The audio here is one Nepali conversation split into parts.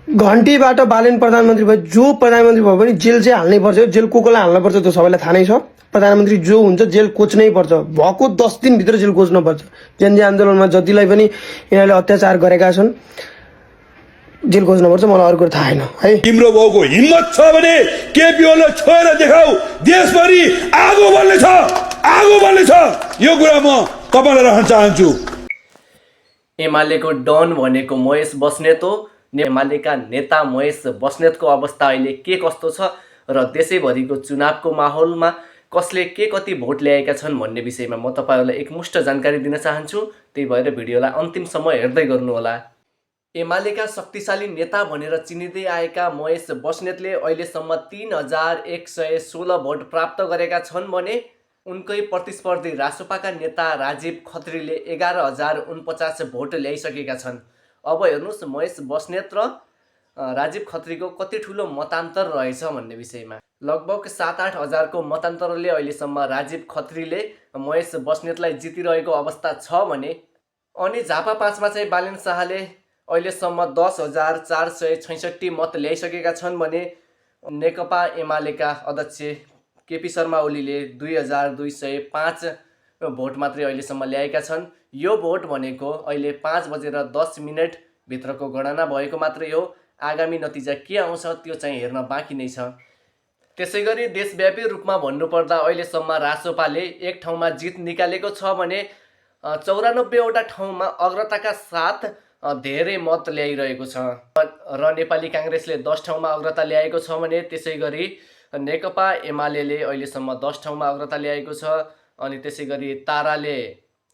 घन्टीबाट बालेन प्रधानमन्त्री भयो, जो प्रधानमन्त्री भयो भने जेल चाहिँ हाल्नै पर्छ। जेल को कोलाई हाल्न पर्छ त्यो सबैलाई थाहा नै छ। प्रधानमन्त्री जो हुन्छ जेल कोच्नै पर्छ, भएको 10 दिनभित्र जेल कोच्न पर्छ। जनजी आन्दोलनमा जतिलाई पनि यिनीहरूले अत्याचार गरेका छन् जेल कोच्न पर्छ। मलाई अरू कुरा थाहा छैन है। तिम्रो बाउको हिम्मत छ भने केपी ओलीलाई छोएर देखाऊ, देशभरि आगो बल्ने छ, आगो बल्ने छ। यो कुरा म तपाईलाई राख्न चाहन्छु। एमालेको डन भनेको महेश बस्नेत हो। एमालेका नेता महेश बस्नेतको अवस्था अहिले के कस्तो छ र देशैभरिको चुनावको माहौलमा कसले के कति भोट ल्याएका छन् भन्ने विषयमा म तपाईहरुलाई एकमुष्ट जानकारी दिन चाहन्छु। त्यही भएर भिडियोलाई अन्तिमसम्म हेर्दै गर्नुहोला। एमालेका शक्तिशाली नेता भनेर चिनिँदै आएका महेश बस्नेतले अहिलेसम्म 3116 भोट प्राप्त गरेका छन् भने उनकै प्रतिस्पर्धी रासोपाका नेता राजीव खत्रीले 11049 भोट ल्याइसकेका छन्। अब हेर्नुस् महेश बस्नेत र राजीव खत्रीको कति ठुलो मतान्तर रहेछ भन्ने विषयमा। लगभग 7-8 हजारको मतान्तरले अहिलेसम्म राजीव खत्रीले महेश बस्नेतलाई जितिरहेको अवस्था छ भने अनि झापा 5 मा चाहिँ बालेन शाहले अहिलेसम्म 10,466 मत ल्याइसकेका छन् भने नेकपा एमालेका अध्यक्ष केपी शर्मा ओलीले 2205 भोट मात्रै अहिलेसम्म ल्याएका छन्। यो भोट भनेको अहिले 5:10 भित्रको गणना भएको मात्रै हो। आगामी नतिजा के आउँछ त्यो चाहिँ हेर्न बाँकी नै छ। त्यसैगरी देशव्यापी रूपमा भन्नुपर्दा अहिलेसम्म रासोपाले एक ठाउँमा जित निकालेको छ भने 94 वटा ठाउँमा अग्रताका साथ धेरै मत ल्याइरहेको छ र नेपाली कांग्रेसले 10 ठाउँमा अग्रता ल्याएको छ भने त्यसैगरी नेकपा एमालेले अहिलेसम्म 10 ठाउँमा अग्रता ल्याएको छ अनि त्यसैगरी ताराले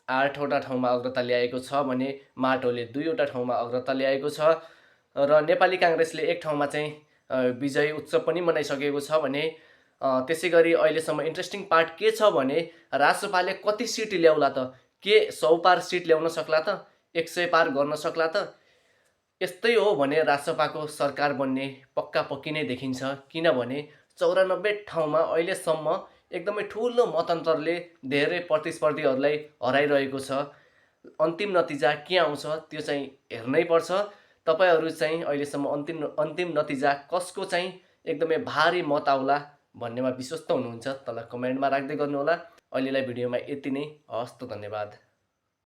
8 वटा ठाउँमा अग्रता ल्याएको छ भने माटोले 2 वटा ठाउँमा अग्रता ल्याएको छ र नेपाली कांग्रेसले एक ठाउँमा चाहिँ विजय उत्सव पनि मनाइसकेको छ भने त्यसैगरी अहिलेसम्म इन्ट्रेस्टिङ पार्ट के छ भने रासोपाले कति सिट ल्याउला त? के 100 पार सिट ल्याउन सक्ला त? 100 पार गर्न सक्ला त? यस्तै हो भने रासोपाको सरकार बन्ने पक्का पक्की नै देखिन्छ। किनभने 94 ठाउँमा अहिलेसम्म एकदमै ठुलो मतान्तरले धेरै प्रतिस्पर्धीहरूलाई हराइरहेको छ। अन्तिम नतिजा के आउँछ त्यो चाहिँ हेर्नै पर्छ। तपाईहरु चाहिँ अहिलेसम्म अन्तिम नतिजा कसको चाहिँ एकदमै भारी मत आउला भन्नेमा विश्वस्त हुनुहुन्छ? तल कमेन्टमा राख्दै गर्नुहोला। अहिलेलाई भिडियोमा यति नै। हस्त धन्यवाद।